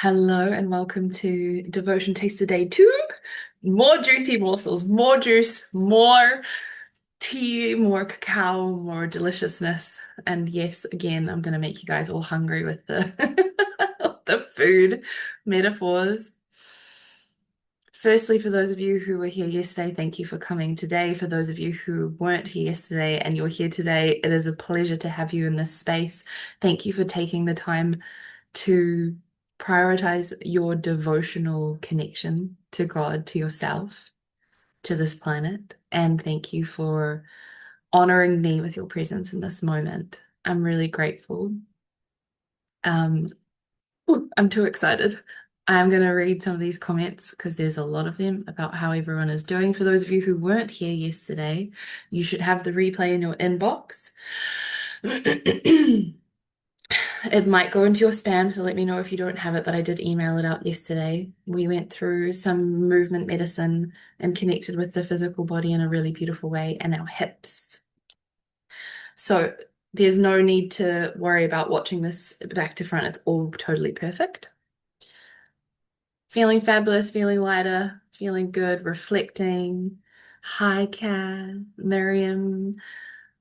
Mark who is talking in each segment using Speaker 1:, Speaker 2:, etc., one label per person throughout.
Speaker 1: Hello and welcome to Devotion Taster Day 2. More juicy morsels, more juice, more tea, more cacao, more deliciousness. And yes, again, I'm going to make you guys all hungry with the the food metaphors. Firstly, for those of you who were here yesterday, thank you for coming today. For those of you who weren't here yesterday and you're here today, it is a pleasure to have you in this space. Thank you for taking the time to prioritize your devotional connection to God, to yourself, to this planet. And thank you for honoring me with your presence in this moment. I'm really grateful. Um, I'm too excited. I'm going to read some of these comments because there's a lot of them about how everyone is doing. For those of you who weren't here yesterday, you should have the replay in your inbox. It might go into your spam, so let me know if you don't have it, but I did email it out yesterday. We went through some movement medicine and connected with the physical body in a really beautiful way and our hips. So there's no need to worry about watching this back to front. It's all totally perfect. Feeling fabulous, feeling lighter, feeling good, reflecting. Hi, Kat, Miriam.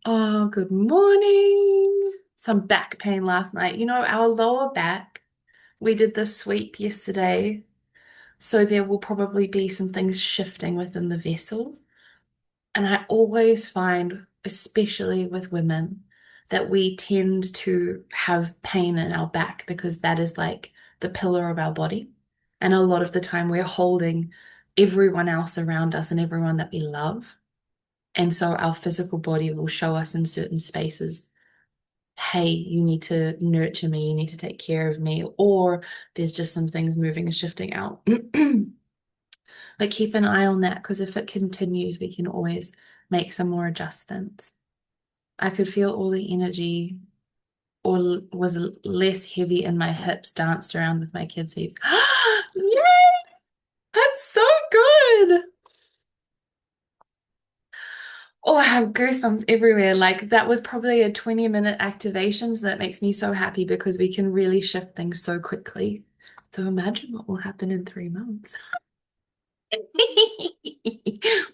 Speaker 1: Oh, good morning. Some back pain last night. You know, our lower back, we did the sweep yesterday, so there will probably be some things shifting within the vessel. And I always find, especially with women, that we tend to have pain in our back because that is like the pillar of our body. And a lot of the time we're holding everyone else around us and everyone that we love. And so our physical body will show us in certain spaces, hey, you need to nurture me, you need to take care of me, or there's just some things moving and shifting out. But keep an eye on that because if it continues, we can always make some more adjustments. I could feel all the energy or was less heavy in my hips danced around with my kids' hips. Yay! That's so good. Oh, I have goosebumps everywhere. Like that was probably a 20-minute activation, so that makes me so happy because we can really shift things so quickly. So imagine what will happen in 3 months.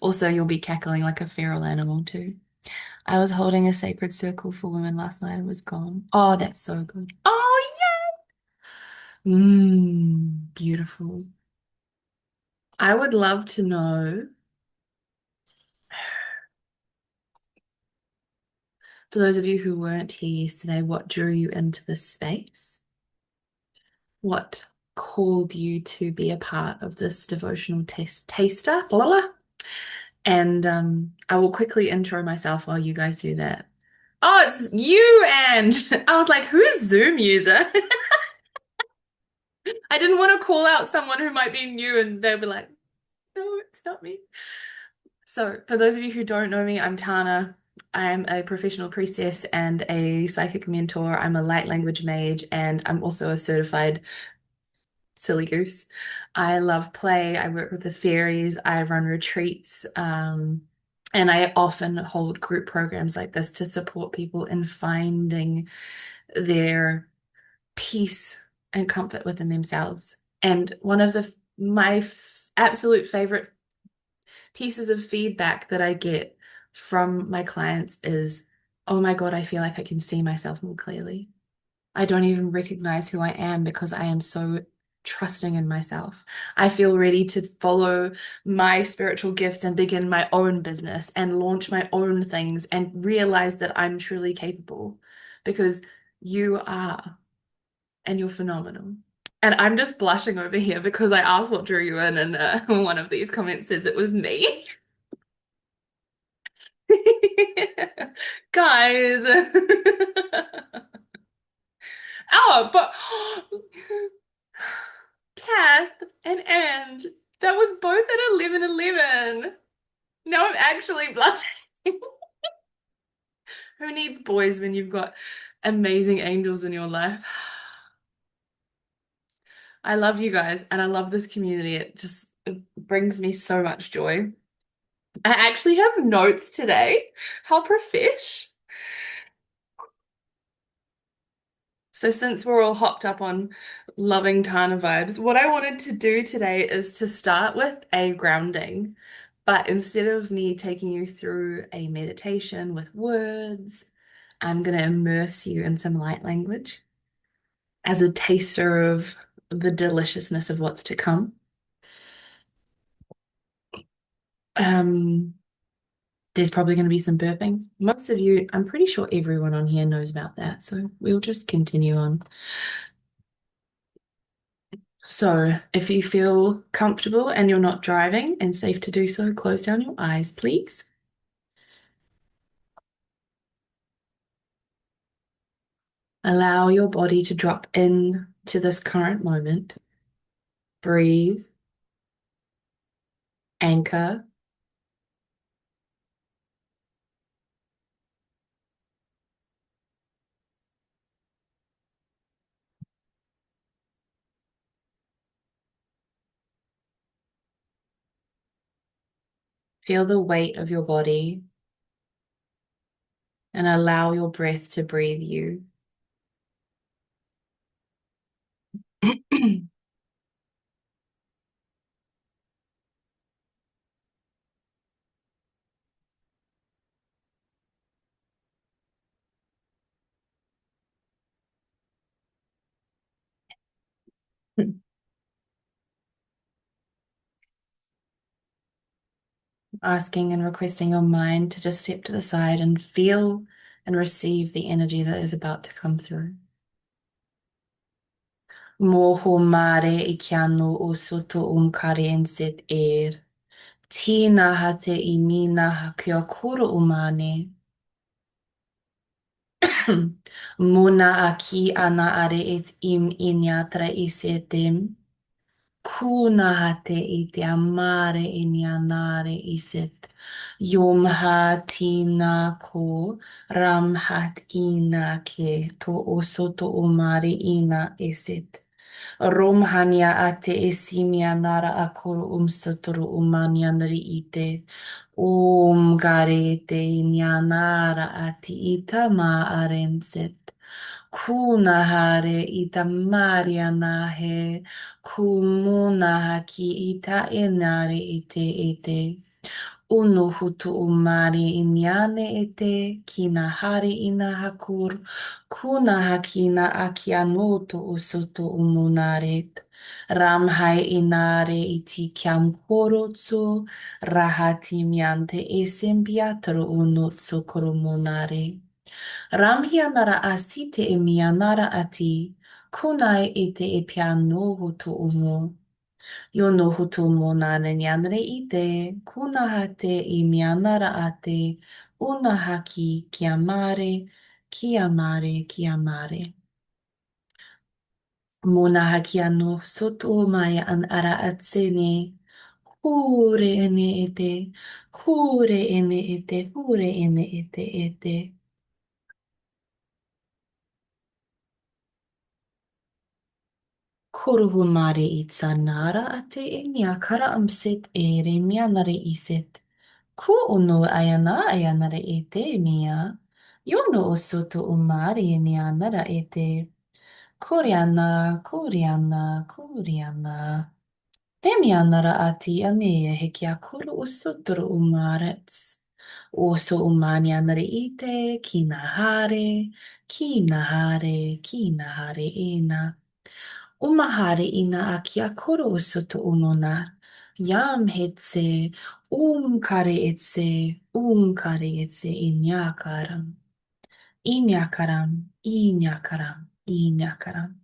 Speaker 1: Also, you'll be cackling like a feral animal too. I was holding a sacred circle for women last night and was gone. Oh, that's so good. Oh, yeah. Beautiful. I would love to know, for those of you who weren't here yesterday, what drew you into this space? What called you to be a part of this devotional taster? Blah, blah. And I will quickly intro myself while you guys do that. Oh, it's you, and I was like, who's Zoom user? I didn't want to call out someone who might be new and they'll be like, no, it's not me. So, for those of you who don't know me, I'm Tana. I'm a professional priestess and a psychic mentor. I'm a light language mage, and I'm also a certified silly goose. I love play. I work with the fairies. I run retreats. And I often hold group programs like this to support people in finding their peace and comfort within themselves. And one of my absolute favorite pieces of feedback that I get from my clients is, oh my God, I feel like I can see myself more clearly. I don't even recognize who I am because I am so trusting in myself. I feel ready to follow my spiritual gifts and begin my own business and launch my own things and realize that I'm truly capable because you are and you're phenomenal. And I'm just blushing over here because I asked what drew you in, and one of these comments says it was me. Guys. Oh, but Kath and that was both at 11:11. Now I'm actually blushing. Who needs boys when you've got amazing angels in your life? I love you guys and I love this community. It brings me so much joy. I actually have notes today. How profesh. So since we're all hopped up on loving Tana vibes, what I wanted to do today is to start with a grounding. But instead of me taking you through a meditation with words, I'm going to immerse you in some light language as a taster of the deliciousness of what's to come. Um, there's probably going to be some burping. Most of you, I'm pretty sure everyone on here knows about that, so we'll just continue on. So, if you feel comfortable and you're not driving and safe to do so, close down your eyes, please. Allow your body to drop in to this current moment. Breathe, anchor, feel the weight of your body, and allow your breath to breathe you. Asking and requesting your mind to just step to the side and feel and receive the energy that is about to come through. Moho mare I kia no o soto kare enset Tina hate I mina ha kia koro umane. Mona a ki ana are et im inyatra I setem. Kuna hate I te amare inyanare iset. Yom ha tina ko ram hat ina ke to o soto umare ina iset. Romhania ate esimia nara akoro umsatoro umanyanari ite. Gare te nyanara ati ita ma arenset. Kuna hare ita mariana he. Kumuna haki ita enare ite ite. Unu hutu umari inyane ete, kina hari ina hakur, kuna hakina akianoto usoto umunaret. Ramhai inare iti kiam horotso, rahati miante esembiatro unotso koromunare. Ramhianara asite emianara ati, kunai ete epiano hutu umu. Yo no hutu mo nana nyanre ite, kuna hate I mianara ate, una haki kia mare, kia mare, kia mare. Mona haki ano soto maya an ara atsene, hure ene ete, hure ene ete, hure ene ete ete. Koruhu mare itsa nara ate e kara amset e re mianare iset. Ku ono ayana ayanara ete mia. Yono o soto umari e nianara ete. Koreana, Koreana, Koreana. Remianara ati anea hekia koro o sotoro umarets. Oso umanianare ite, kinahare, kinahare ena. Umahare ina akia koro o soto umona. Yam hetse, kare etse inyakaram. Inyakaram, inyakaram, inyakaram.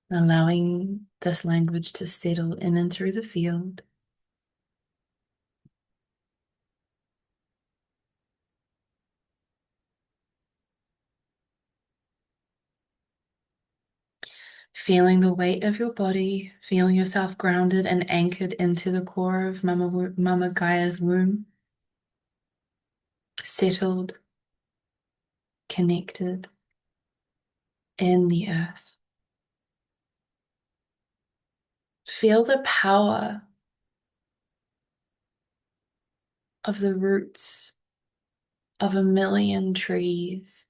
Speaker 1: Allowing this language to settle in and through the field. Feeling the weight of your body, feeling yourself grounded and anchored into the core of Mama Gaia's womb. Settled, connected in the earth. Feel the power of the roots of a million trees.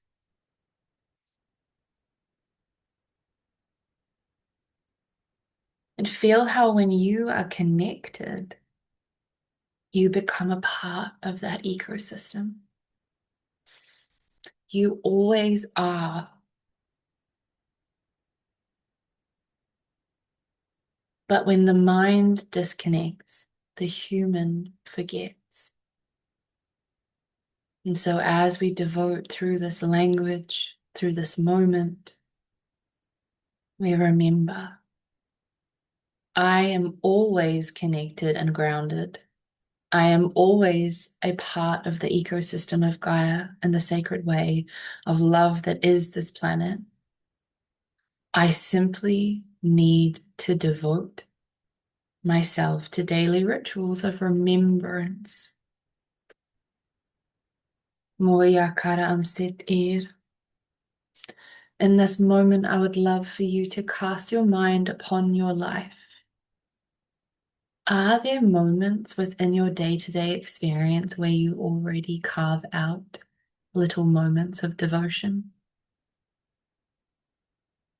Speaker 1: And feel how when you are connected, you become a part of that ecosystem. You always are. But when the mind disconnects, the human forgets. And so as we devote through this language, through this moment, we remember, I am always connected and grounded. I am always a part of the ecosystem of Gaia and the sacred way of love that is this planet. I simply need to devote myself to daily rituals of remembrance. Moya kara amsit ir. In this moment, I would love for you to cast your mind upon your life. Are there moments within your day-to-day experience where you already carve out little moments of devotion?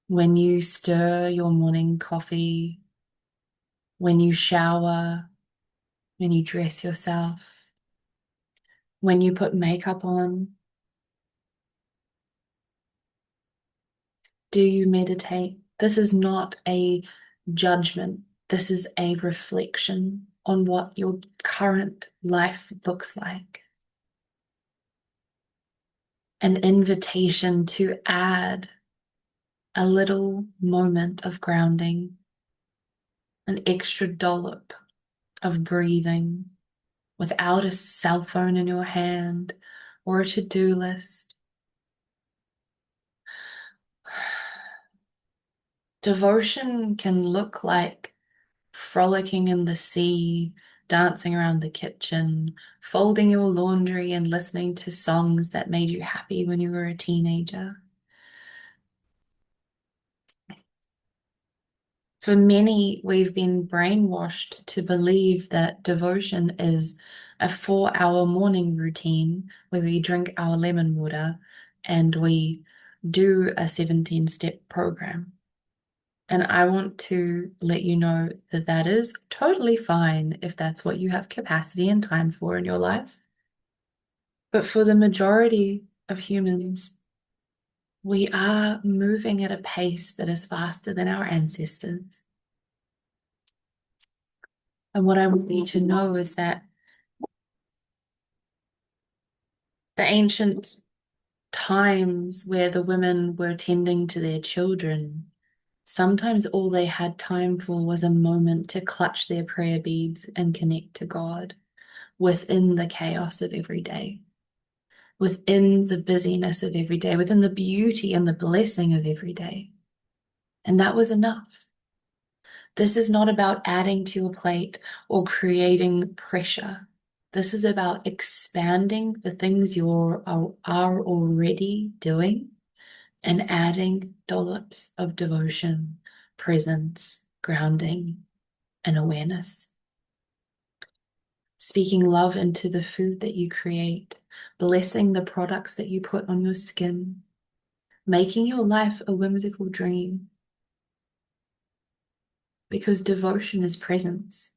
Speaker 1: When you stir your morning coffee, when you shower, when you dress yourself, when you put makeup on, do you meditate? This is not a judgment. This is a reflection on what your current life looks like. An invitation to add a little moment of grounding, an extra dollop of breathing without a cell phone in your hand or a to-do list. Devotion can look like frolicking in the sea, dancing around the kitchen, folding your laundry and listening to songs that made you happy when you were a teenager. For many, we've been brainwashed to believe that devotion is a 4-hour morning routine where we drink our lemon water and we do a 17-step program. And I want to let you know that that is totally fine if that's what you have capacity and time for in your life. But for the majority of humans, we are moving at a pace that is faster than our ancestors. And what I want you to know is that the ancient times where the women were tending to their children, sometimes all they had time for was a moment to clutch their prayer beads and connect to God within the chaos of every day, within the busyness of every day, within the beauty and the blessing of every day. And that was enough. This is not about adding to your plate or creating pressure. This is about expanding the things you are already doing and adding dollops of devotion, presence, grounding, and awareness. Speaking love into the food that you create, blessing the products that you put on your skin, making your life a whimsical dream. Because devotion is presence.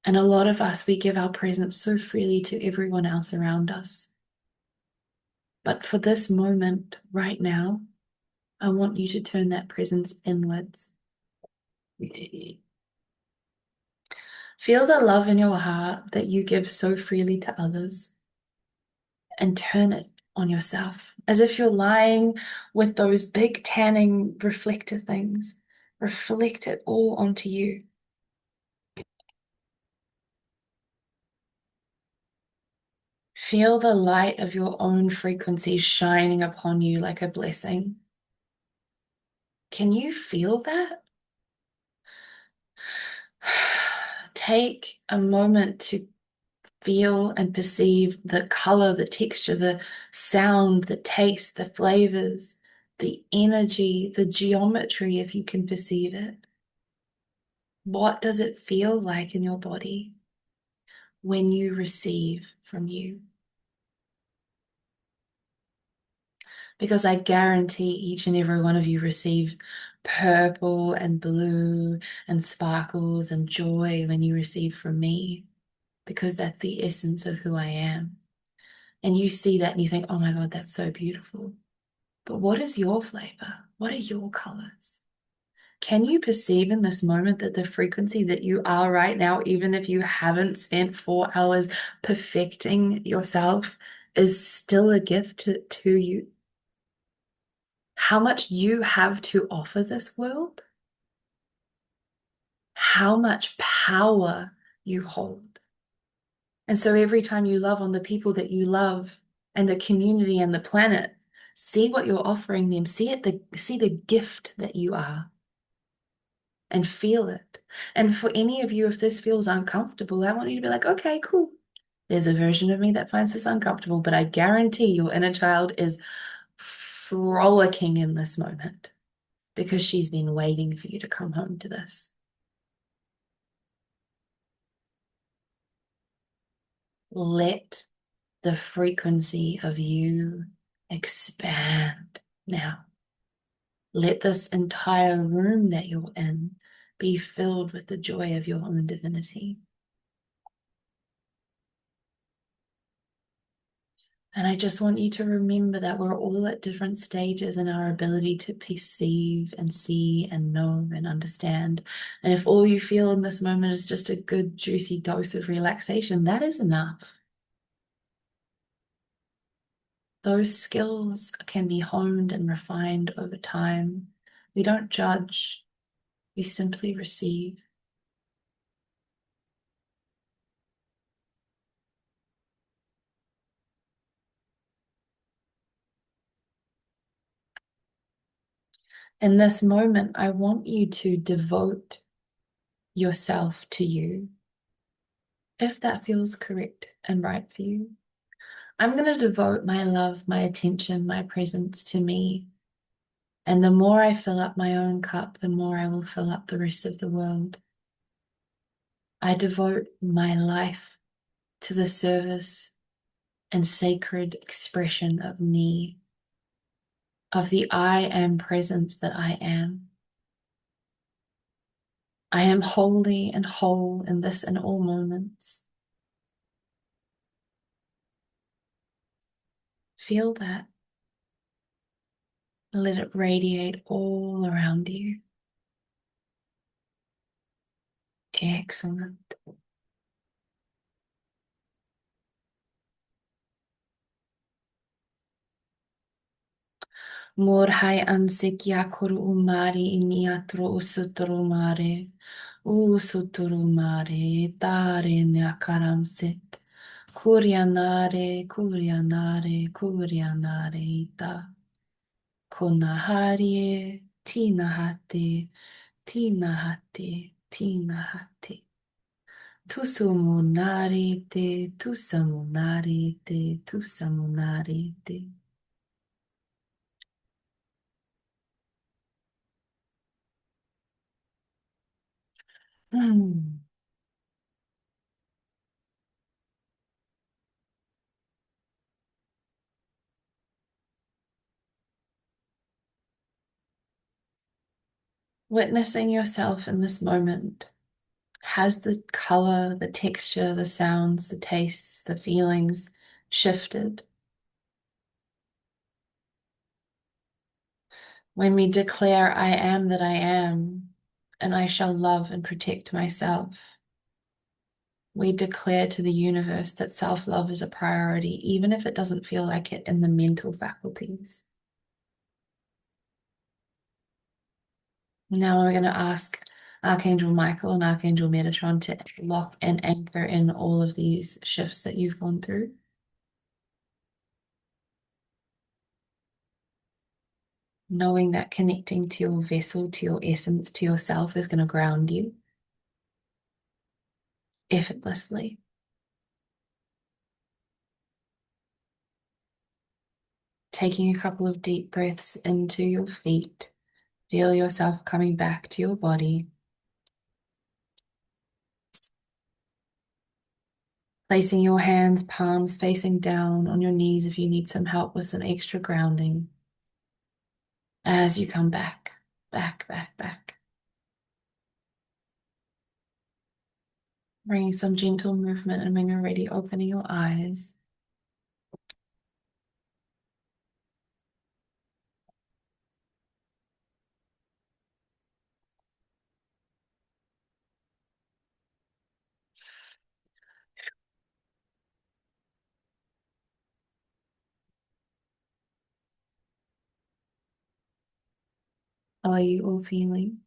Speaker 1: And a lot of us, we give our presence so freely to everyone else around us. But for this moment right now, I want you to turn that presence inwards. Feel the love in your heart that you give so freely to others and turn it on yourself as if you're lying with those big tanning reflector things. Reflect it all onto you. Feel the light of your own frequency shining upon you like a blessing. Can you feel that? Take a moment to feel and perceive the color, the texture, the sound, the taste, the flavors, the energy, the geometry, if you can perceive it. What does it feel like in your body? when you receive from you. Because I guarantee each and every one of you receive purple and blue and sparkles and joy when you receive from me, because that's the essence of who I am. And you see that and you think, oh my God, that's so beautiful. But what is your flavor? What are your colors? Can you perceive in this moment that the frequency that you are right now, even if you haven't spent 4 hours perfecting yourself, is still a gift to you? How much you have to offer this world, how much power you hold. And so every time you love on the people that you love and the community and the planet, see what you're offering them, see the gift that you are and feel it. And for any of you, if this feels uncomfortable, I want you to be like, okay, cool. There's a version of me that finds this uncomfortable, but I guarantee your inner child is frolicking in this moment, because she's been waiting for you to come home to this. Let the frequency of you expand now. Let this entire room that you're in be filled with the joy of your own divinity. And I just want you to remember that we're all at different stages in our ability to perceive and see and know and understand. And if all you feel in this moment is just a good, juicy dose of relaxation, that is enough. Those skills can be honed and refined over time. We don't judge, we simply receive. In this moment, I want you to devote yourself to you, if that feels correct and right for you. I'm going to devote my love, my attention, my presence to me. And the more I fill up my own cup, the more I will fill up the rest of the world. I devote my life to the service and sacred expression of me, of the I am presence that I am. I am holy and whole in this and all moments. Feel that. Let it radiate all around you. Excellent. Morhai ansik yakoru umari iniatro usuturu mare. Usuturu mare tare nyakaramsit. Kuryanare, kuryanare, kuryanare ita. Konaharie, tinahate, tinahate, tinahate. Tusumunarete, tusamunarete, tusamunarete. Mm. Witnessing yourself in this moment, has the color, the texture, the sounds, the tastes, the feelings shifted? When we declare, I am that I am, and I shall love and protect myself, we declare to the universe that self-love is a priority, even if it doesn't feel like it in the mental faculties. Now we're going to ask Archangel Michael and Archangel Metatron to lock and anchor in all of these shifts that you've gone through. Knowing that connecting to your vessel, to your essence, to yourself is going to ground you effortlessly. Taking a couple of deep breaths into your feet. Feel yourself coming back to your body. Placing your hands, palms facing down on your knees if you need some help with some extra grounding as you come back, back, back, back. Bringing some gentle movement, and when you're ready, opening your eyes. How are you all feeling?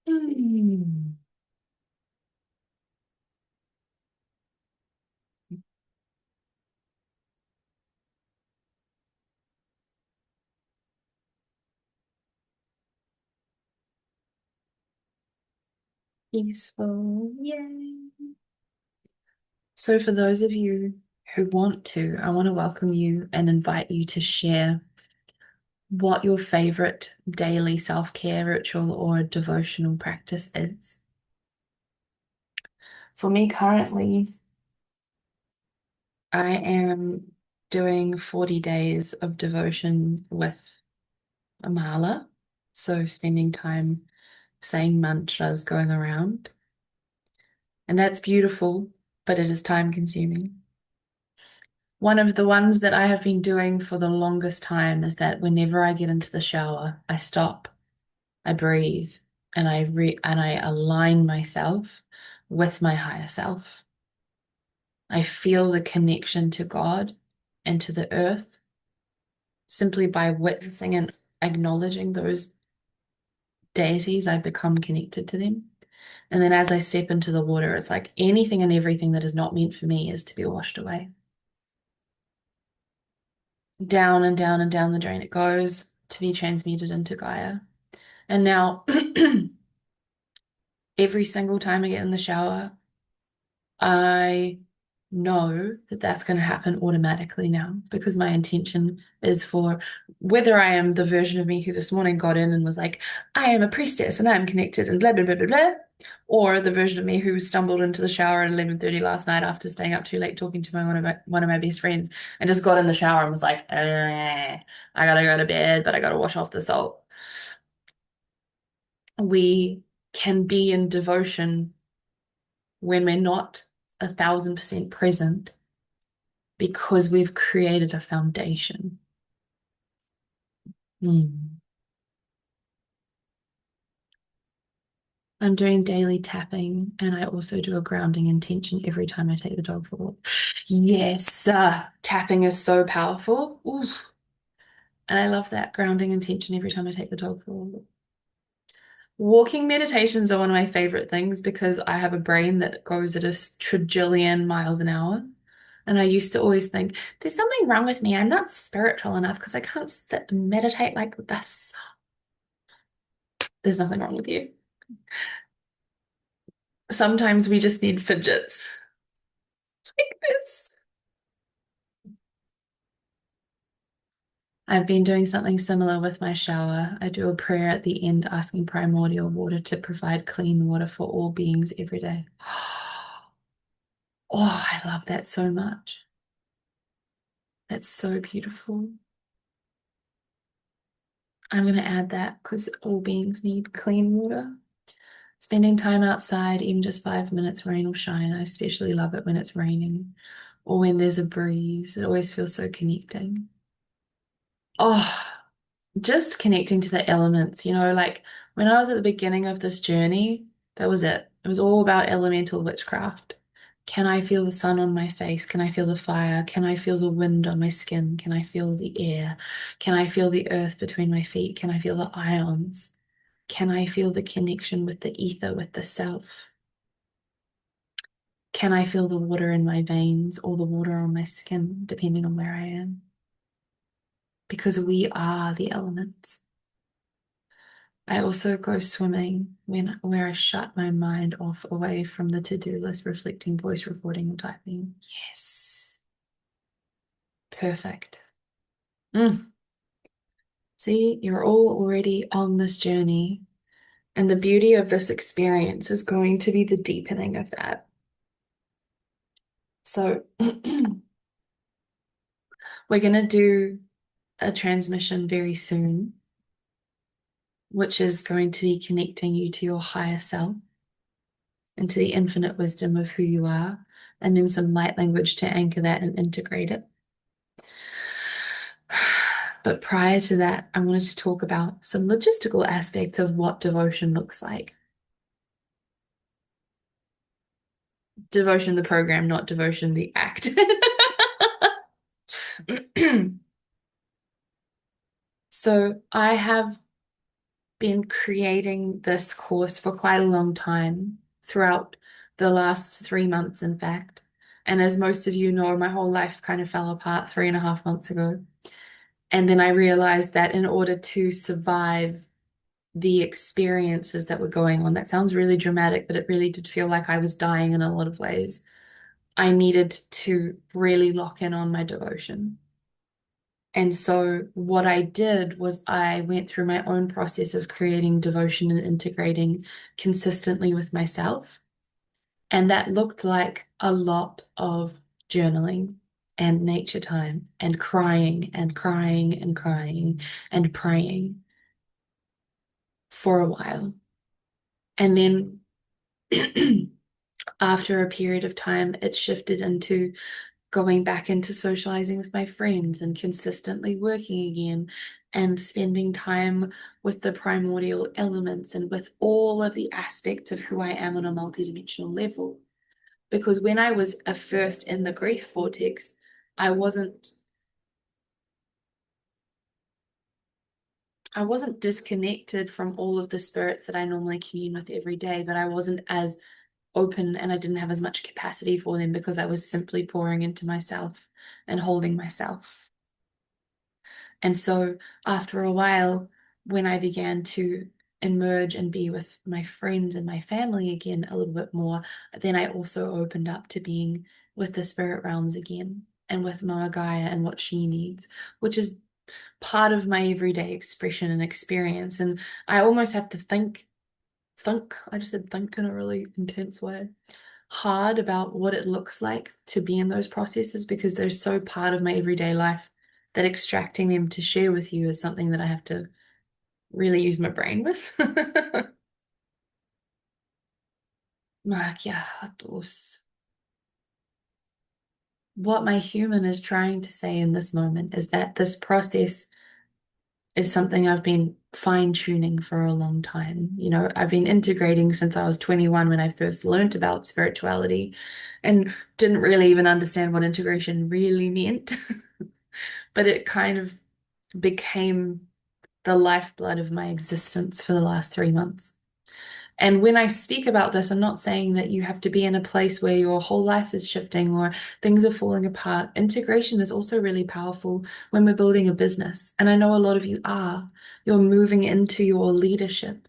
Speaker 1: Mm. Peaceful. Yay. So for those of you who want to, I want to welcome you and invite you to share what your favorite daily self-care ritual or devotional practice is. For me currently, I am doing 40 days of devotion with a mala. So spending time saying mantras going around. And that's beautiful, but it is time consuming. One of the ones that I have been doing for the longest time is that whenever I get into the shower, I stop, I breathe, and I align myself with my higher self. I feel the connection to God and to the earth simply by witnessing and acknowledging those deities. I become connected to them. And then as I step into the water, it's like anything and everything that is not meant for me is to be washed away. Down and down and down the drain it goes to be transmuted into Gaia. And now, every single time I get in the shower, I know that that's going to happen automatically now because my intention is for whether I am the version of me who this morning got in and was like, I am a priestess and I'm connected and blah, blah, blah, blah, blah, or the version of me who stumbled into the shower at 11:30 last night after staying up too late talking to one of my best friends and just got in the shower and was like, I gotta go to bed, but I gotta wash off the salt. We can be in devotion when we're not 1,000% present because we've created a foundation. Mm. I'm doing daily tapping and I also do a grounding intention every time I take the dog for a walk. Yes, tapping is so powerful. Oof. And I love that grounding intention every time I take the dog for a walk. Walking meditations are one of my favorite things because I have a brain that goes at a trillion miles an hour. And I used to always think, there's something wrong with me. I'm not spiritual enough because I can't sit and meditate like this. There's nothing wrong with you. Sometimes we just need fidgets like this. I've been doing something similar with my shower. I do a prayer at the end asking primordial water to provide clean water for all beings every day. Oh, I love that so much. That's so beautiful. I'm going to add that because all beings need clean water. Spending time outside, even just 5 minutes, rain or shine. I especially love it when it's raining or when there's a breeze. It always feels so connecting. Oh, just connecting to the elements, like when I was at the beginning of this journey, that was it. It was all about elemental witchcraft. Can I feel the sun on my face? Can I feel the fire? Can I feel the wind on my skin? Can I feel the air? Can I feel the earth between my feet? Can I feel the ions? Can I feel the connection with the ether, with the self? Can I feel the water in my veins or the water on my skin, depending on where I am? Because we are the elements. I also go swimming where I shut my mind off away from the to-do list, reflecting, voice recording, and typing. Yes. Perfect. Mm. See, you're all already on this journey And the beauty of this experience is going to be the deepening of that. So we're going to do a transmission very soon, which is going to be connecting you to your higher self and to the infinite wisdom of who you are, and then some light language to anchor that and integrate it. But prior to that, I wanted to talk about some logistical aspects of what devotion looks like. Devotion, the program, not devotion, the act. So I have been creating this course for quite a long time, throughout the last 3 months, in fact. And as most of you know, my whole life kind of fell apart 3.5 months ago. And then I realized that in order to survive the experiences that were going on, that sounds really dramatic, but it really did feel like I was dying in a lot of ways. I needed to really lock in on my devotion. And so what I did was I went through my own process of creating devotion and integrating consistently with myself. And that looked like a lot of journaling and nature time and crying and crying and crying and praying for a while. And then after a period of time, it shifted into going back into socializing with my friends and consistently working again and spending time with the primordial elements and with all of the aspects of who I am on a multidimensional level. Because when I was first in the grief vortex, I wasn't I wasn't disconnected from all of the spirits that I normally commune with every day, but I wasn't as open and I didn't have as much capacity for them because I was simply pouring into myself and holding myself. And so after a while, when I began to emerge and be with my friends and my family again a little bit more, then I also opened up to being with the spirit realms again and with Mama Gaia and what she needs, which is part of my everyday expression and experience. And I almost have to I just said think in a really intense way, hard about what it looks like to be in those processes because they're so part of my everyday life that extracting them to share with you is something that I have to really use my brain with. What my human is trying to say in this moment is that this process is something I've been fine-tuning for a long time. You know, I've been integrating since I was 21 when I first learned about spirituality and didn't really even understand what integration really meant. But it kind of became the lifeblood of my existence for the last 3 months. And when I speak about this, I'm not saying that you have to be in a place where your whole life is shifting or things are falling apart. Integration is also really powerful when we're building a business. And I know a lot of you are. You're moving into your leadership.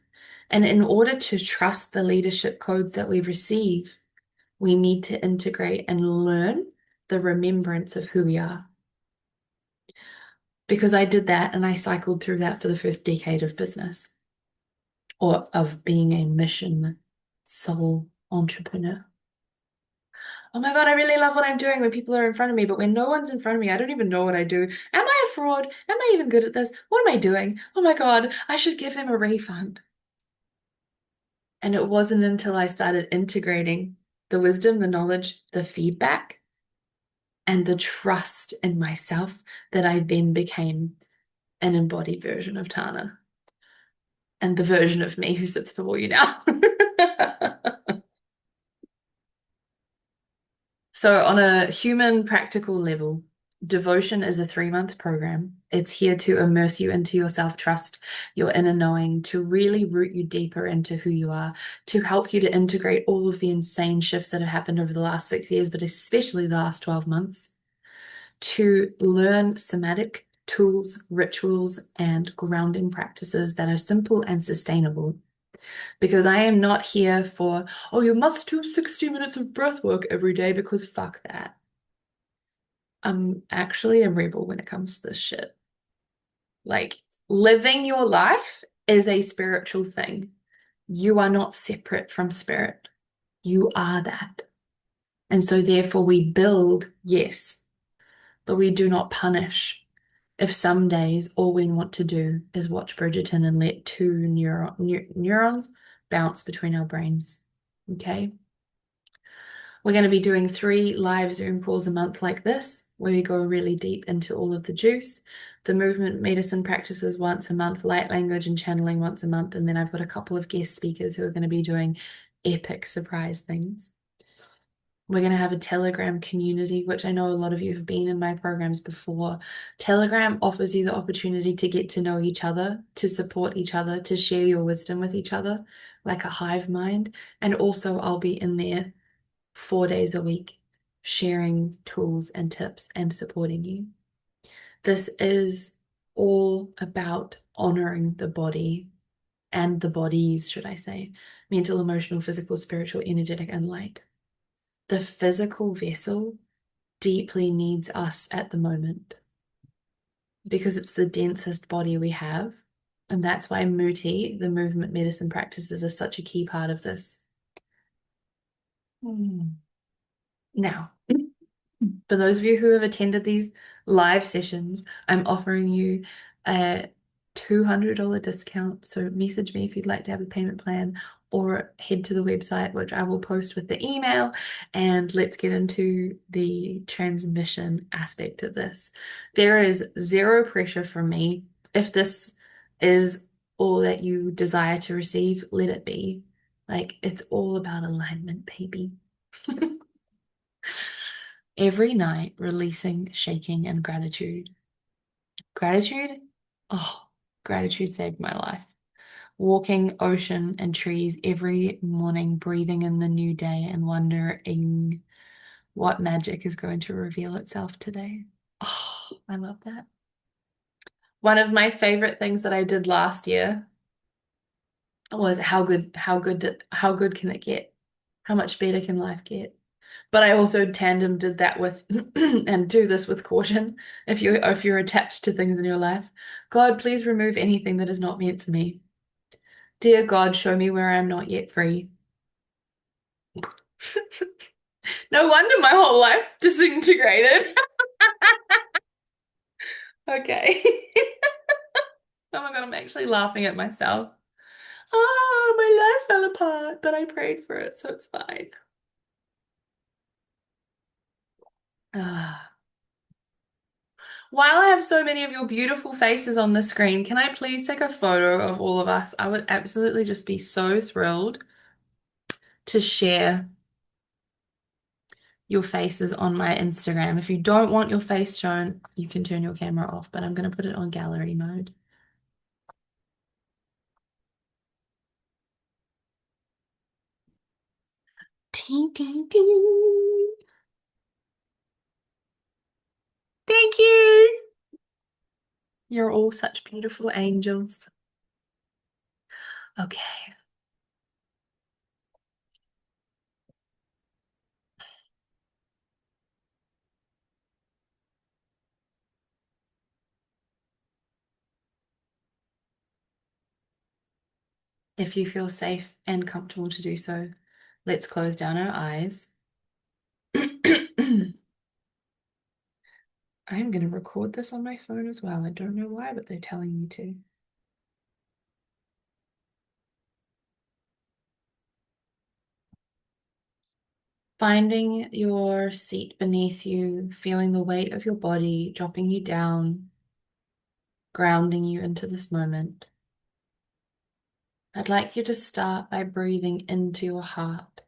Speaker 1: And in order to trust the leadership codes that we receive, we need to integrate and learn the remembrance of who we are. Because I did that and I cycled through that for the first decade of business or of being a mission soul entrepreneur. Oh my God, I really love what I'm doing when people are in front of me, but when no one's in front of me, I don't even know what I do. Am I a fraud? Am I even good at this? What am I doing? Oh my God, I should give them a refund. And it wasn't until I started integrating the wisdom, the knowledge, the feedback, and the trust in myself that I then became an embodied version of Tana and the version of me who sits before you now. So, on a human practical level, devotion is a 3-month program. It's here to immerse you into your self-trust, your inner knowing, to really root you deeper into who you are, to help you to integrate all of the insane shifts that have happened over the last 6 years, but especially the last 12 months, to learn somatic tools, rituals, and grounding practices that are simple and sustainable. Because I am not here for, oh, you must do 60 minutes of breath work every day because fuck that. I'm actually a rebel when it comes to this shit. Like, living your life is a spiritual thing. You are not separate from spirit. You are that. And so therefore we build, yes, but we do not punish. If some days all we want to do is watch Bridgerton and let two neurons bounce between our brains. Okay? We're going to be doing 3 live Zoom calls a month like this, where we go really deep into all of the juice. The movement medicine practices once a month, light language and channeling once a month, and then I've got a couple of guest speakers who are going to be doing epic surprise things. We're going to have a Telegram community, which I know a lot of you have been in my programs before. Telegram offers you the opportunity to get to know each other, to support each other, to share your wisdom with each other, like a hive mind. And also, I'll be in there 4 days a week, sharing tools and tips and supporting you. This is all about honoring the body and the bodies, should I say, mental, emotional, physical, spiritual, energetic, and light. The physical vessel deeply needs us at the moment because it's the densest body we have. And that's why Muti, the movement medicine practices, are such a key part of this. Now, for those of you who have attended these live sessions, I'm offering you a $200 discount. So message me if you'd like to have a payment plan or head to the website, which I will post with the email, and let's get into the transmission aspect of this. There is zero pressure from me. If this is all that you desire to receive, let it be. Like, it's all about alignment, baby. Every night, releasing, shaking, and gratitude. Gratitude? Oh, gratitude saved my life. Walking ocean and trees every morning, breathing in the new day and wondering what magic is going to reveal itself today. Oh, I love that. One of my favorite things that I did last year was how good can it get? How much better can life get? But I also tandem did that with and do this with caution. If you're attached to things in your life, God, please remove anything that is not meant for me. Dear God, show me where I'm not yet free. No wonder my whole life disintegrated. Okay. Oh my God, I'm actually laughing at myself. Oh, my life fell apart, but I prayed for it, so it's fine. Ah. While I have so many of your beautiful faces on the screen, can I please take a photo of all of us? I would absolutely just be so thrilled to share your faces on my Instagram. If you don't want your face shown, you can turn your camera off, but I'm going to put it on gallery mode. Ding, ding, ding. Thank you. You're all such beautiful angels. Okay. If you feel safe and comfortable to do so, let's close down our eyes. I'm going to record this on my phone as well. I don't know why, but they're telling me to. Finding your seat beneath you, feeling the weight of your body dropping you down, grounding you into this moment. I'd like you to start by breathing into your heart.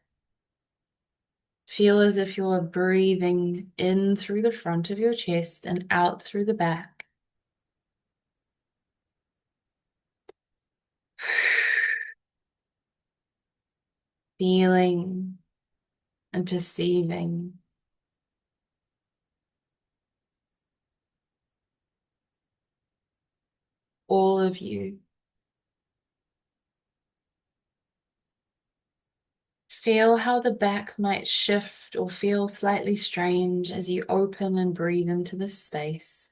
Speaker 1: Feel as if you're breathing in through the front of your chest and out through the back. Feeling and perceiving all of you. Feel how the back might shift or feel slightly strange as you open and breathe into this space.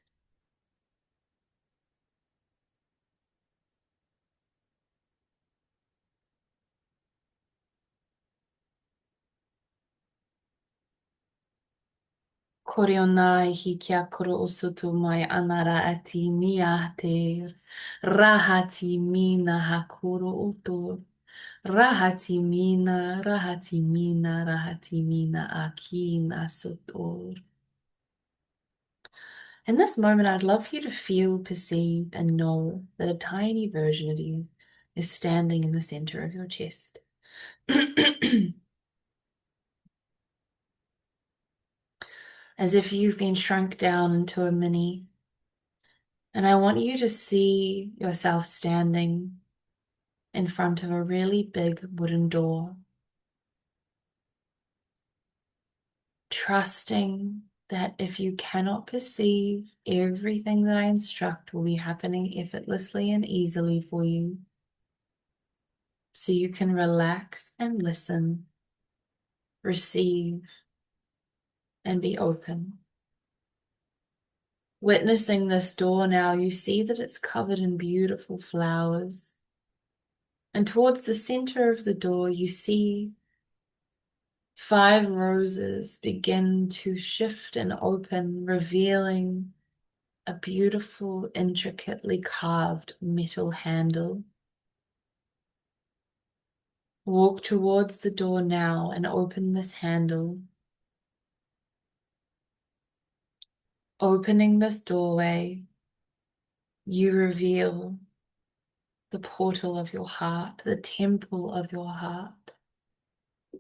Speaker 1: Korionai hi kia koro o soto mai anara ati nia te rahati mina hakoro oto. Rahati mina, rahati mina, rahati mina akina sotor. In this moment, I'd love for you to feel, perceive, and know that a tiny version of you is standing in the center of your chest. As if you've been shrunk down into a mini. And I want you to see yourself standing in front of a really big wooden door, trusting that if you cannot perceive, everything that I instruct will be happening effortlessly and easily for you. So you can relax and listen, receive, and be open. Witnessing this door now, you see that it's covered in beautiful flowers. And towards the center of the door, you see 5 roses begin to shift and open, revealing a beautiful, intricately carved metal handle. Walk towards the door now and open this handle. Opening this doorway, you reveal the portal of your heart, the temple of your heart.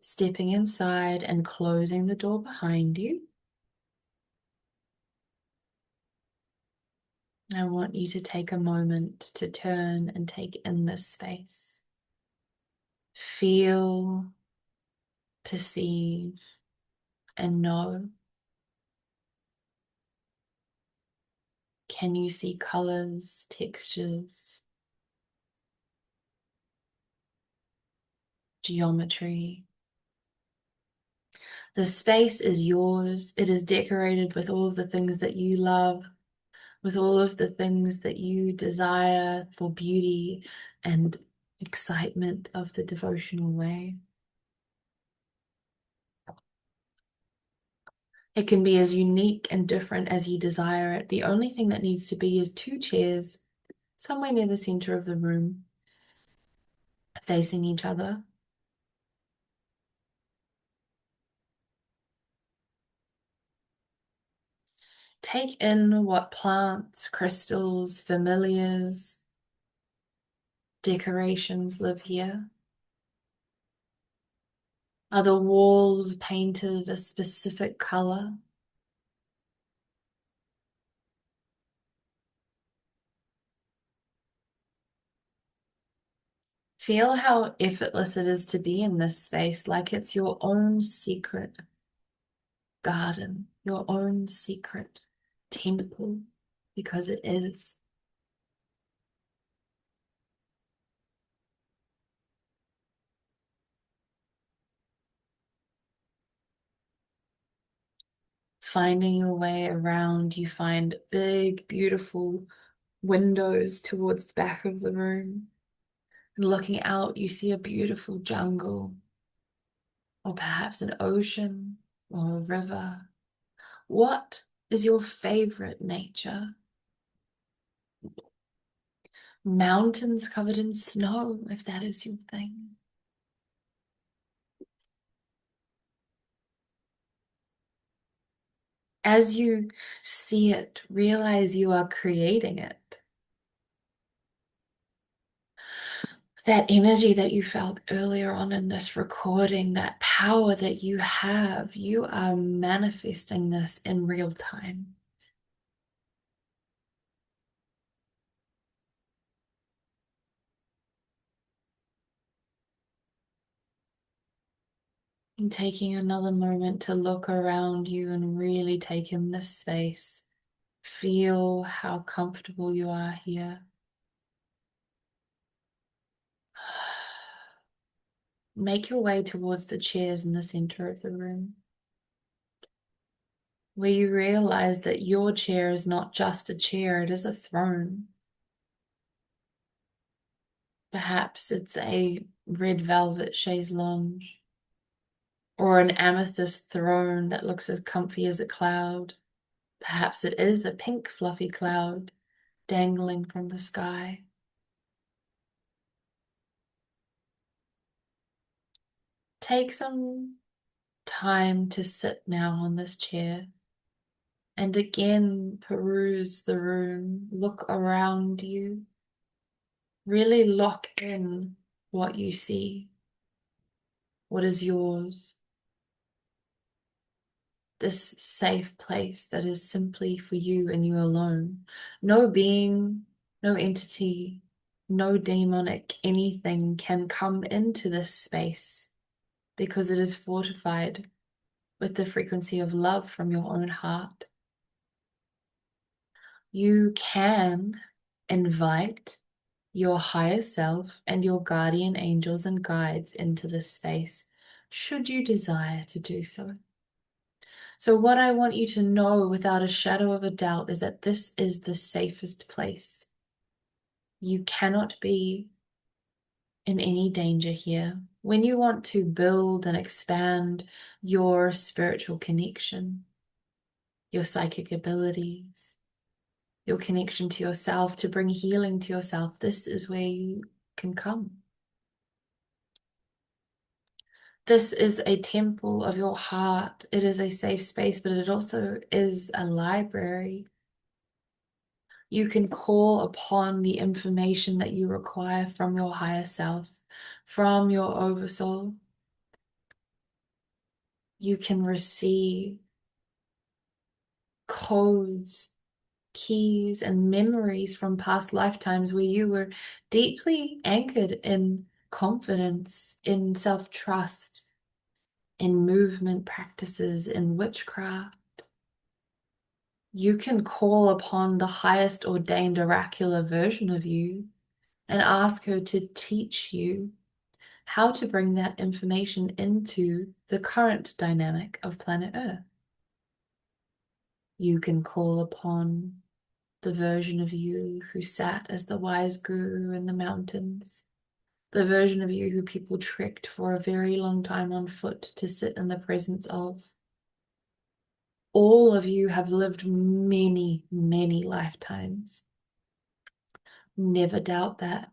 Speaker 1: Stepping inside and closing the door behind you. I want you to take a moment to turn and take in this space. Feel, perceive, and know. Can you see colors, textures, geometry? The space is yours. It is decorated with all of the things that you love, with all of the things that you desire for beauty and excitement of the devotional way. It can be as unique and different as you desire it. The only thing that needs to be is 2 chairs somewhere near the center of the room, facing each other. Take in what plants, crystals, familiars, decorations live here. Are the walls painted a specific color? Feel how effortless it is to be in this space, like it's your own secret garden, your own secret temple, because it is. Finding your way around, you find big, beautiful windows towards the back of the room. And looking out, you see a beautiful jungle, or perhaps an ocean, or a river. What is your favorite nature? Mountains covered in snow, if that is your thing. As you see it, realize you are creating it. That energy that you felt earlier on in this recording, that power that you have, you are manifesting this in real time. And taking another moment to look around you and really take in this space. Feel how comfortable you are here. Make your way towards the chairs in the center of the room, where you realize that your chair is not just a chair, it is a throne. Perhaps it's a red velvet chaise lounge, or an amethyst throne that looks as comfy as a cloud. Perhaps it is a pink fluffy cloud dangling from the sky. Take some time to sit now on this chair and again peruse the room, look around you, really lock in what you see, what is yours. This safe place that is simply for you and you alone. No being, no entity, no demonic anything can come into this space because it is fortified with the frequency of love from your own heart. You can invite your higher self and your guardian angels and guides into this space, should you desire to do so. So what I want you to know without a shadow of a doubt is that this is the safest place. You cannot be in any danger here. When you want to build and expand your spiritual connection, your psychic abilities, your connection to yourself, to bring healing to yourself, this is where you can come. This is a temple of your heart. It is a safe space, but it also is a library. You can call upon the information that you require from your higher self, from your oversoul. You can receive codes, keys, and memories from past lifetimes where you were deeply anchored in confidence, in self-trust, in movement practices, in witchcraft. You can call upon the highest ordained oracular version of you and ask her to teach you how to bring that information into the current dynamic of planet Earth. You can call upon the version of you who sat as the wise guru in the mountains, the version of you who people trekked for a very long time on foot to sit in the presence of. All of you have lived many, many lifetimes. Never doubt that.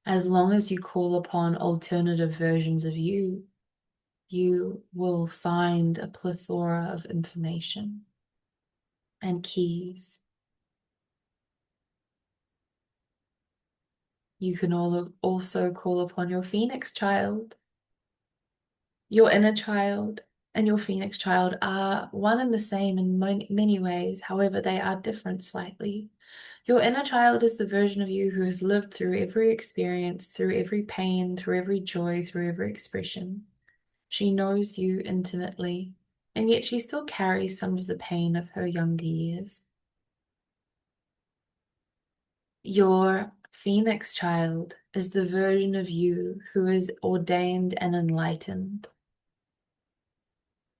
Speaker 1: As long as you call upon alternative versions of you, you will find a plethora of information and keys. You can also call upon your Phoenix child. Your inner child and your Phoenix child are one and the same in many ways, however, they are different slightly. Your inner child is the version of you who has lived through every experience, through every pain, through every joy, through every expression. She knows you intimately, and yet she still carries some of the pain of her younger years. Your Phoenix child is the version of you who is ordained and enlightened.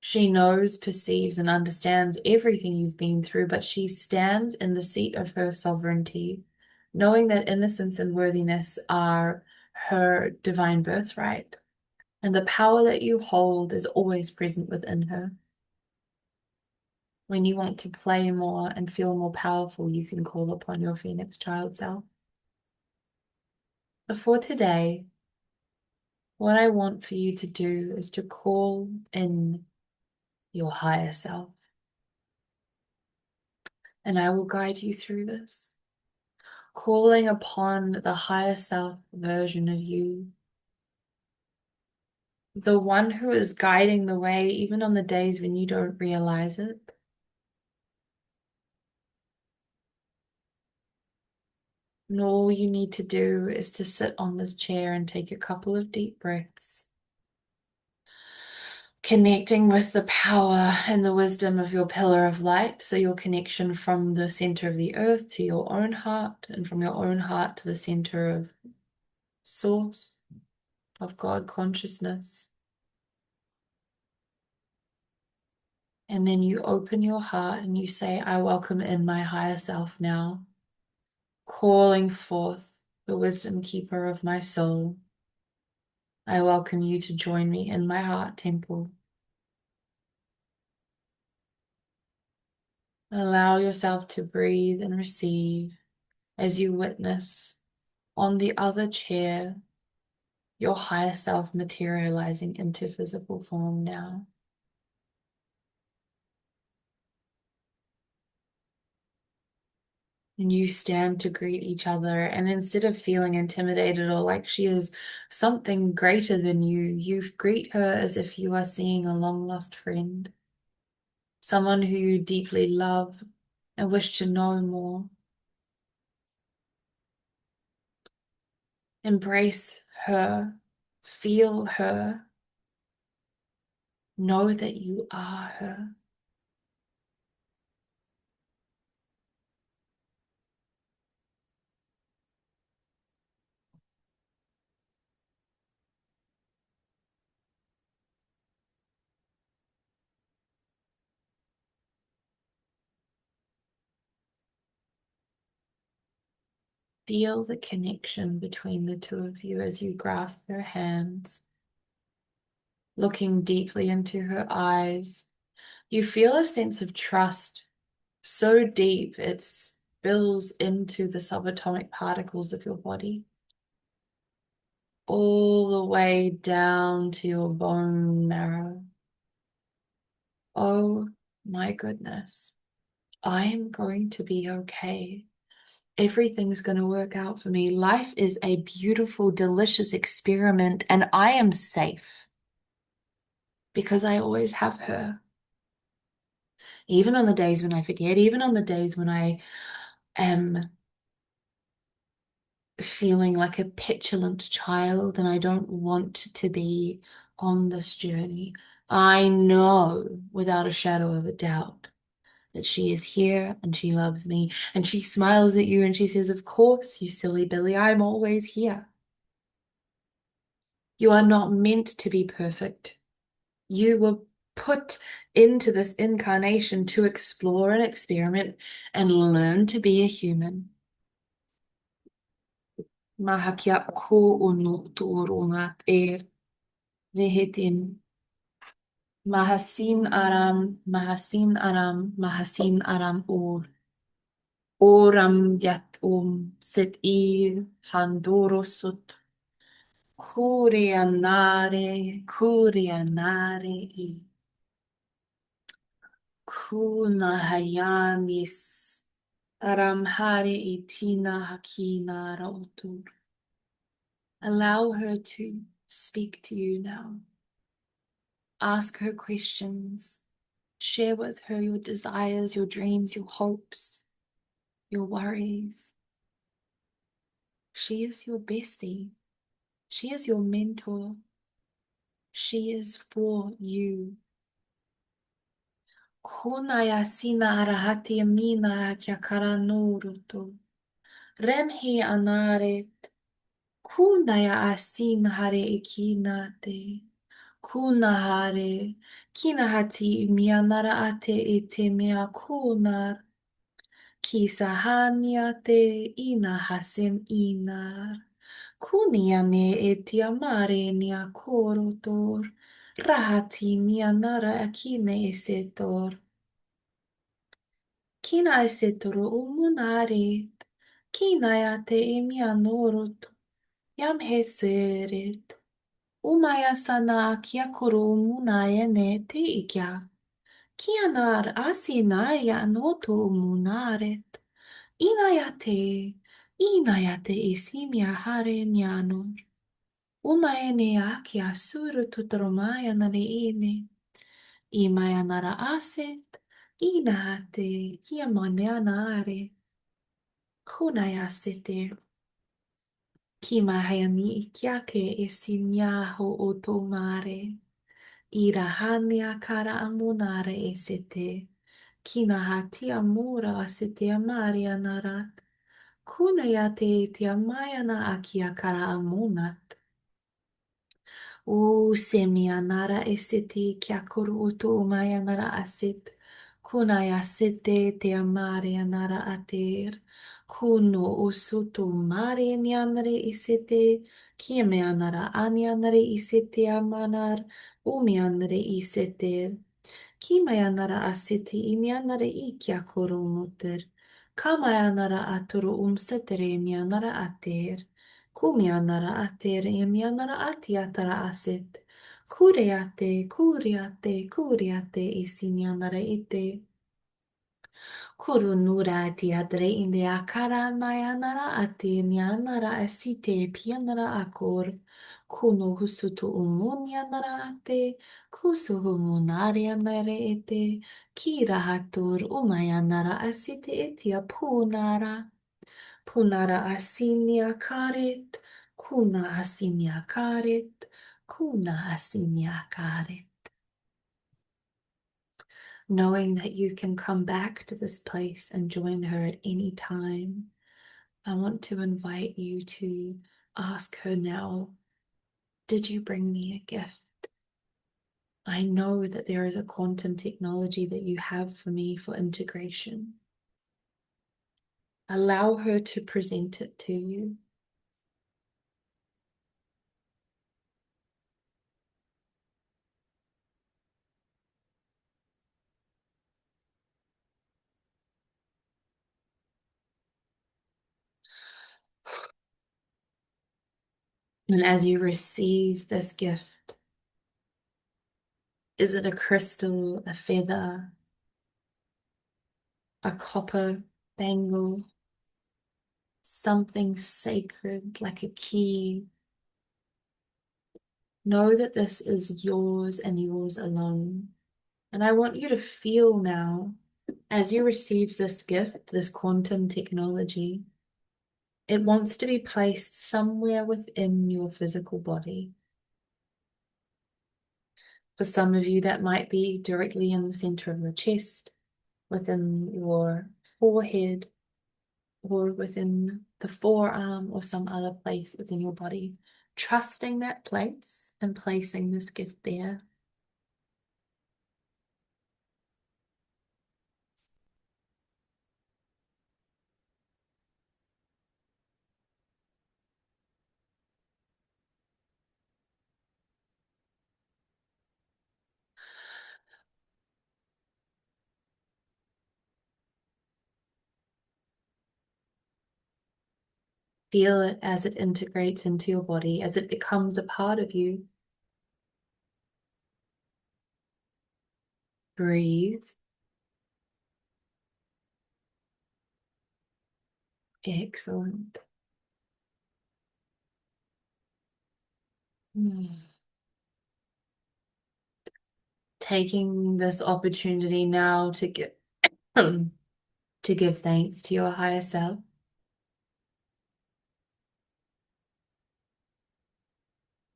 Speaker 1: She knows, perceives, and understands everything you've been through, but she stands in the seat of her sovereignty, knowing that innocence and worthiness are her divine birthright, and the power that you hold is always present within her. When you want to play more and feel more powerful, you can call upon your Phoenix child self. But for today, what I want for you to do is to call in your higher self. And I will guide you through this, calling upon the higher self version of you, the one who is guiding the way even on the days when you don't realize it. And all you need to do is to sit on this chair and take a couple of deep breaths, connecting with the power and the wisdom of your pillar of light. So your connection from the center of the earth to your own heart, and from your own heart to the center of source, of God consciousness. And then you open your heart and you say, I welcome in my higher self now, calling forth the wisdom keeper of my soul. I welcome you to join me in my heart temple. Allow yourself to breathe and receive as you witness on the other chair your higher self materializing into physical form now. And you stand to greet each other, and instead of feeling intimidated or like she is something greater than you greet her as if you are seeing a long lost friend, someone who you deeply love and wish to know more. Embrace her, feel her, know that you are her. Feel the connection between the two of you as you grasp her hands, looking deeply into her eyes. You feel a sense of trust so deep it spills into the subatomic particles of your body, all the way down to your bone marrow. Oh my goodness, I am going to be okay. Everything's going to work out for me. Life is a beautiful, delicious experiment, and I am safe because I always have her. Even on the days when I forget, even on the days when I am feeling like a petulant child and I don't want to be on this journey, I know without a shadow of a doubt that she is here and she loves me. And she smiles at you and she says, "Of course, you silly Billy, I'm always here. You are not meant to be perfect. You were put into this incarnation to explore and experiment and learn to be a human." Mahakia ko unu tuurungat rehetin. Mahasin aram, mahasin aram, mahasin aram or. Oram yat sit ir handorosut. Kurianare i. Kunahayanis. Aramhare itina hakina rautur. Allow her to speak to you now. Ask her questions. Share with her your desires, your dreams, your hopes, your worries. She is your bestie. She is your mentor. She is for you. Kunaya sina arahati amina kya karanuruto. Remhi anaret. Kunaya asin hare ikinate. Kunahare. Kinahati mianara ate ete mea kunar. Kisahania te ina hasem inar. Kuniane etiamare nia korotor. Rahati nianara akine esetor. Kina esetoro umunare. Kinayate emianorot. Yam heseret. Umaya sana akiakoro umunayene te ikya. Kianar asinaya noto umunaret. Inayate, inayate isimia hare nyanur. Umaene akia suru tutromaya nare ine. Imaya nara aset, inahate, kiamanana are. Kunayasete. Kimahayani ikiake esinyaho otomare. Irahania kara amunare esete. Kinahati amura asete amari anarat. Kunayate tiamayana akia kara amunat. O semianara esete kiakuru oto umayanara aset. Kunayasete te amari anara ater. Kuno usutu mare nianare isete, kia meanara anianare isete amanar, umianare isete. Ki meanara asete i meanara I kia koro muter. Ka meanara aturu umsetere meanara ater. Ku meanara ater e meanara atiatara aset. Kuriate, kuriate, kuriate isi meanara ite. Kurunura tiadre inde akara mayanara ate nyanara asite pianara akor. Kuno husutu umunyanara ate. Kusuhu munarianare ete. Kira hatur umayanara asite etia punara. Punara asinia karet. Kuna asinia karet. Kuna asinia karet. Knowing that you can come back to this place and join her at any time, I want to invite you to ask her now, did you bring me a gift? I know that there is a quantum technology that you have for me for integration. Allow her to present it to you. And as you receive this gift, is it a crystal, a feather, a copper bangle, something sacred like a key? Know that this is yours and yours alone. And I want you to feel now, as you receive this gift, this quantum technology, it wants to be placed somewhere within your physical body. For some of you, that might be directly in the center of your chest, within your forehead, or within the forearm, or some other place within your body. Trusting that place and placing this gift there. Feel it as it integrates into your body, as it becomes a part of you. Breathe. Excellent. Taking this opportunity now to give thanks to your higher self.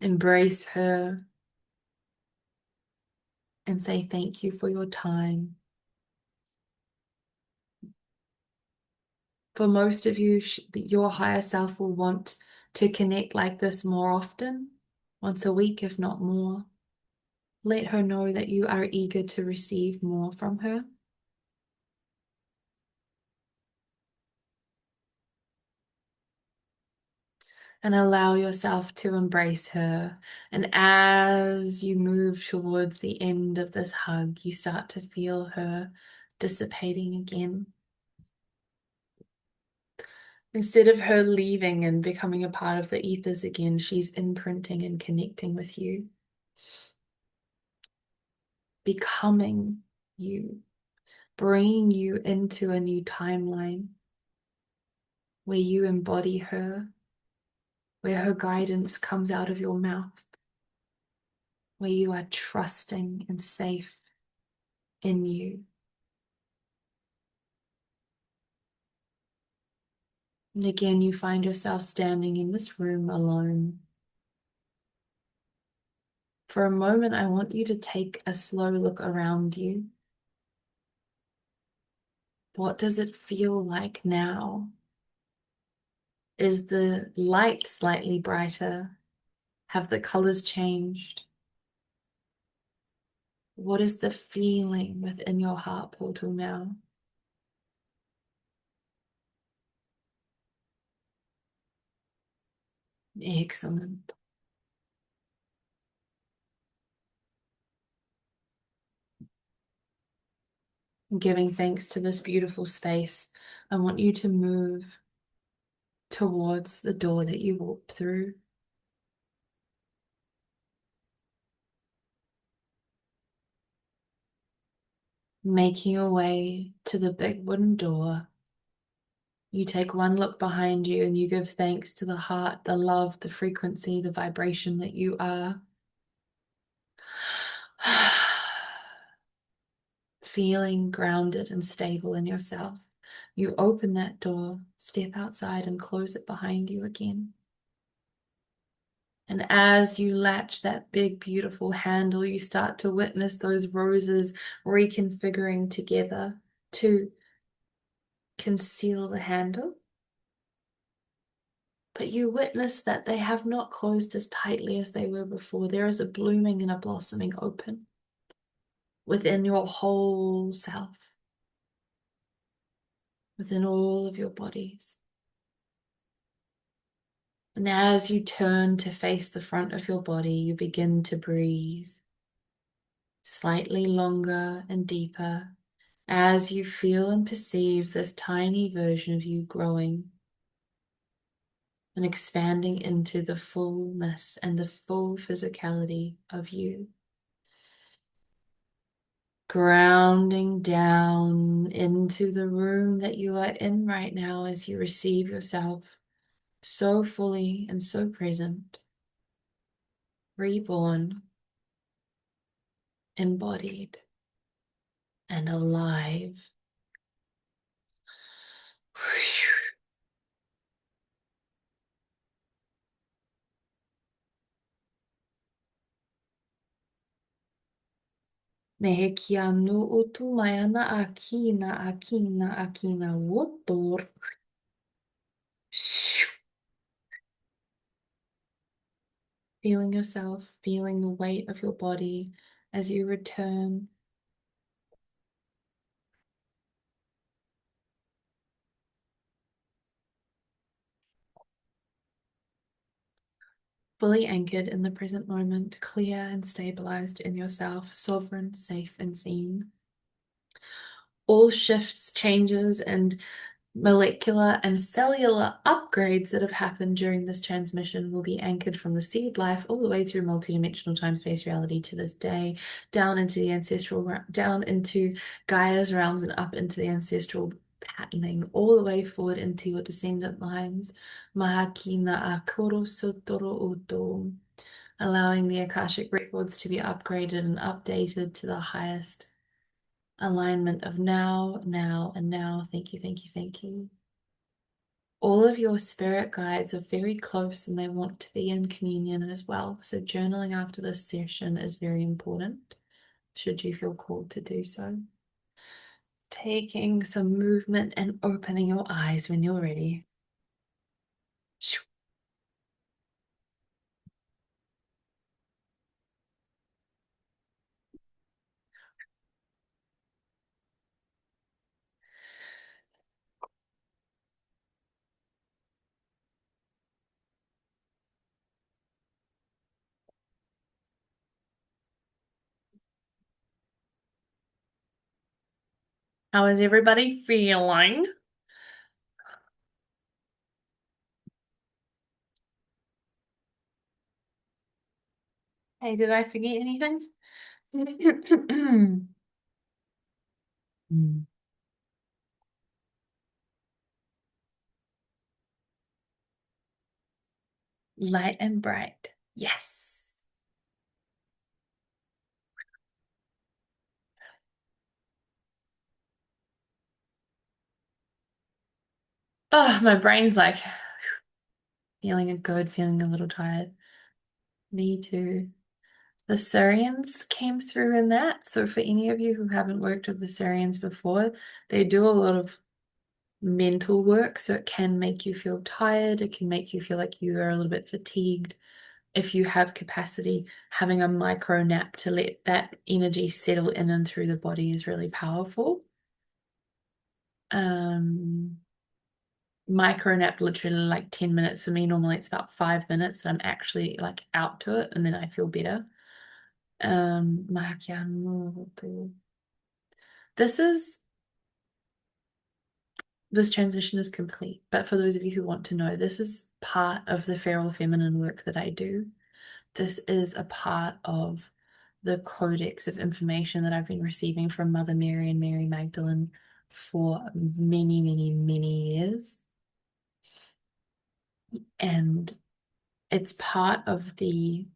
Speaker 1: Embrace her and say thank you for your time. For most of you, your higher self will want to connect like this more often, once a week, if not more. Let her know that you are eager to receive more from her. And allow yourself to embrace her. And as you move towards the end of this hug, you start to feel her dissipating again. Instead of her leaving and becoming a part of the ethers again, she's imprinting and connecting with you, becoming you, bringing you into a new timeline where you embody her, where her guidance comes out of your mouth, where you are trusting and safe in you. And again, you find yourself standing in this room alone. For a moment, I want you to take a slow look around you. What does it feel like now? Is the light slightly brighter? Have the colors changed? What is the feeling within your heart portal now? Excellent. Giving thanks to this beautiful space, I want you to move towards the door that you walked through, making your way to the big wooden door. You take one look behind you and you give thanks to the heart, the love, the frequency, the vibration that you are. Feeling grounded and stable in yourself. You open that door, step outside, and close it behind you again. And as you latch that big, beautiful handle, you start to witness those roses reconfiguring together to conceal the handle. But you witness that they have not closed as tightly as they were before. There is a blooming and a blossoming open within your whole self, within all of your bodies. And as you turn to face the front of your body, you begin to breathe slightly longer and deeper as you feel and perceive this tiny version of you growing and expanding into the fullness and the full physicality of you. Grounding down into the room that you are in right now as you receive yourself so fully and so present, reborn, embodied, and alive. Mehekianu utu mayana akina akina akina wotor. Feeling yourself, feeling the weight of your body as you return. Fully anchored in the present moment, clear and stabilized in yourself, sovereign, safe, and seen. All shifts, changes, and molecular and cellular upgrades that have happened during this transmission will be anchored from the seed life all the way through multidimensional time-space reality to this day, down into the ancestral, down into Gaia's realms and up into the ancestral patterning, all the way forward into your descendant lines. Mahakina akoro sotoro uto, allowing the Akashic records to be upgraded and updated to the highest alignment of now, now, and now. Thank you, thank you, thank you. All of your spirit guides are very close and they want to be in communion as well. So journaling after this session is very important, should you feel called to do so. Taking some movement and opening your eyes when you're ready. How is everybody feeling? Hey, did I forget anything? Light and bright. Yes. Oh, my brain's like feeling good, feeling a little tired. Me too. The Surians came through in that. So for any of you who haven't worked with the Surians before, they do a lot of mental work. So it can make you feel tired. It can make you feel like you are a little bit fatigued. If you have capacity, having a micro nap to let that energy settle in and through the body is really powerful. Um, micro nap literally like 10 minutes for me. Normally it's about 5 minutes that I'm actually like out to it and then I feel better. Mahakya Nohotu. This is this transition is complete, but for those of you who want to know, this is part of the feral feminine work that I do. This is a part of the codex of information that I've been receiving from Mother Mary and Mary Magdalene for many, many, many years. And it's part of the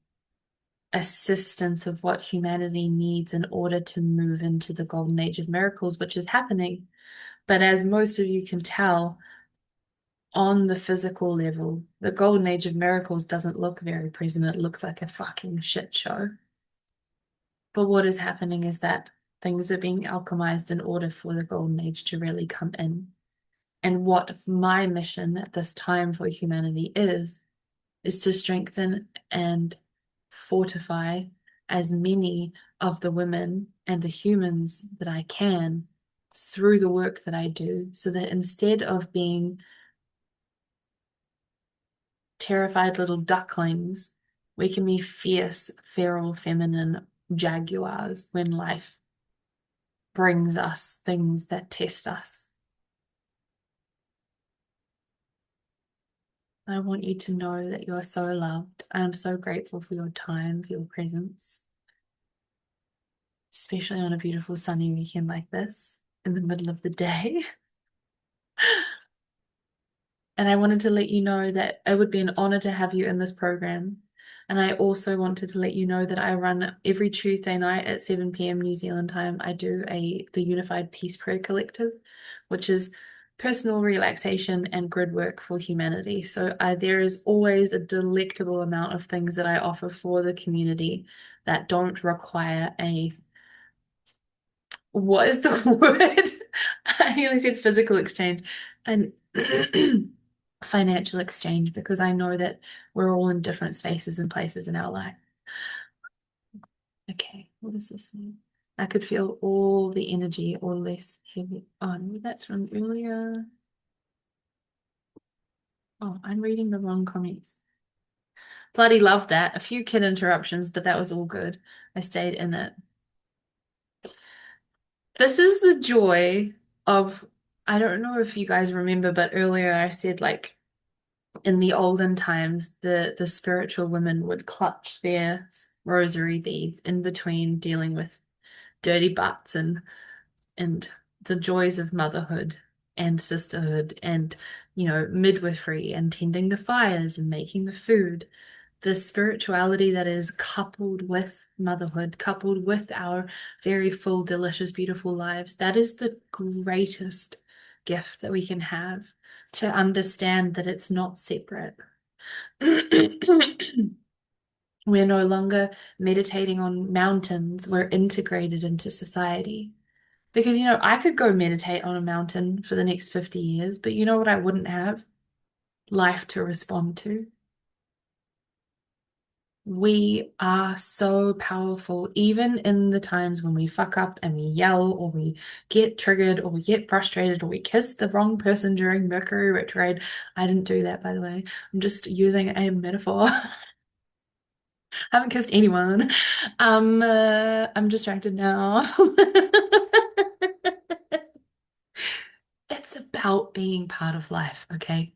Speaker 1: assistance of what humanity needs in order to move into the golden age of miracles, which is happening. But as most of you can tell, on the physical level, the golden age of miracles doesn't look very present. It looks like a fucking shit show. But what is happening is that things are being alchemized in order for the golden age to really come in. And what my mission at this time for humanity is to strengthen and fortify as many of the women and the humans that I can through the work that I do, so that instead of being terrified little ducklings, we can be fierce, feral, feminine jaguars when life brings us things that test us. I want you to know that you are so loved. I am so grateful for your time, for your presence, especially on a beautiful sunny weekend like this in the middle of the day. And I wanted to let you know that it would be an honor to have you in this program. And I also wanted to let you know that I run every Tuesday night at 7 p.m. New Zealand time. I do the Unified Peace Prayer Collective, which is personal relaxation and grid work for humanity. So there is always a delectable amount of things that I offer for the community that don't require a what is the word? I nearly said physical exchange and financial exchange because I know that we're all in different spaces and places in our life. Okay, what does this mean? I could feel all the energy or less heavy. Oh, no, that's from earlier. Oh, I'm reading the wrong comments. Bloody love that. A few kid interruptions, but that was all good. I stayed in it. This is the joy of, I don't know if you guys remember, but earlier I said like in the olden times, the spiritual women would clutch their rosary beads in between dealing with dirty butts and the joys of motherhood and sisterhood and midwifery and tending the fires and making the food. The spirituality that is coupled with motherhood, coupled with our very full, delicious, beautiful lives, that is the greatest gift that we can have, to understand that it's not separate. We're no longer meditating on mountains, we're integrated into society. Because, I could go meditate on a mountain for the next 50 years, but you know what I wouldn't have? Life to respond to. We are so powerful, even in the times when we fuck up and we yell or we get triggered or we get frustrated or we kiss the wrong person during Mercury retrograde. I didn't do that, by the way. I'm just using a metaphor. I haven't kissed anyone. I'm distracted now. It's about being part of life, okay?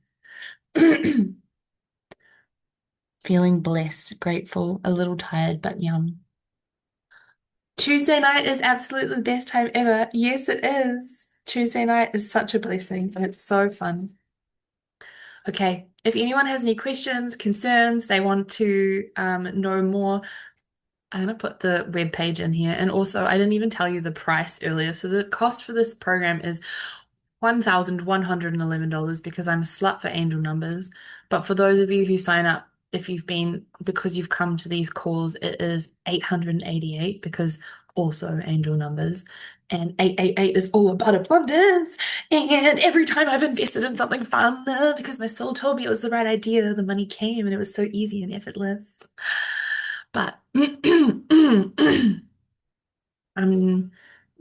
Speaker 1: Feeling blessed, grateful, a little tired, but yum. Tuesday night is absolutely the best time ever. Yes, it is. Tuesday night is such a blessing and it's so fun. Okay, if anyone has any questions, concerns, they want to know more, I'm going to put the web page in here. And also, I didn't even tell you the price earlier. So the cost for this program is $1,111 because I'm a slut for angel numbers. But for those of you who sign up, if you've been, because you've come to these calls, it is 888 because also angel numbers. And 888 is all about abundance. And every time I've invested in something fun, because my soul told me it was the right idea, the money came and it was so easy and effortless. But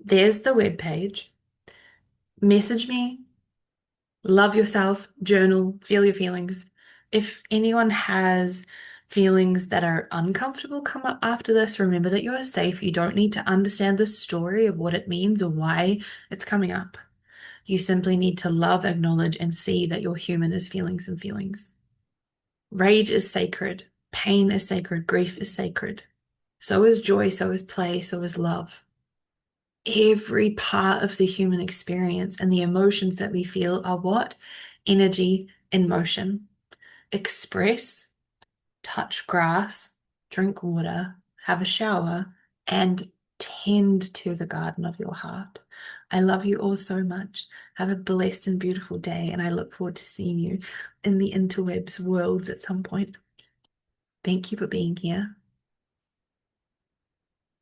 Speaker 1: there's the web page. Message me Love yourself, journal, feel your feelings. If anyone has feelings that are uncomfortable come up after this, remember that you are safe. You don't need to understand the story of what it means or why it's coming up. You simply need to love, acknowledge, and see that you're human as feelings and feelings. Rage is sacred. Pain is sacred. Grief is sacred. So is joy, so is play, so is love. Every part of the human experience and the emotions that we feel are what? Energy in motion. Express, touch grass, drink water, have a shower, and tend to the garden of your heart. I love you all so much. Have a blessed and beautiful day, and I look forward to seeing you in the interwebs worlds at some point. Thank you for being here.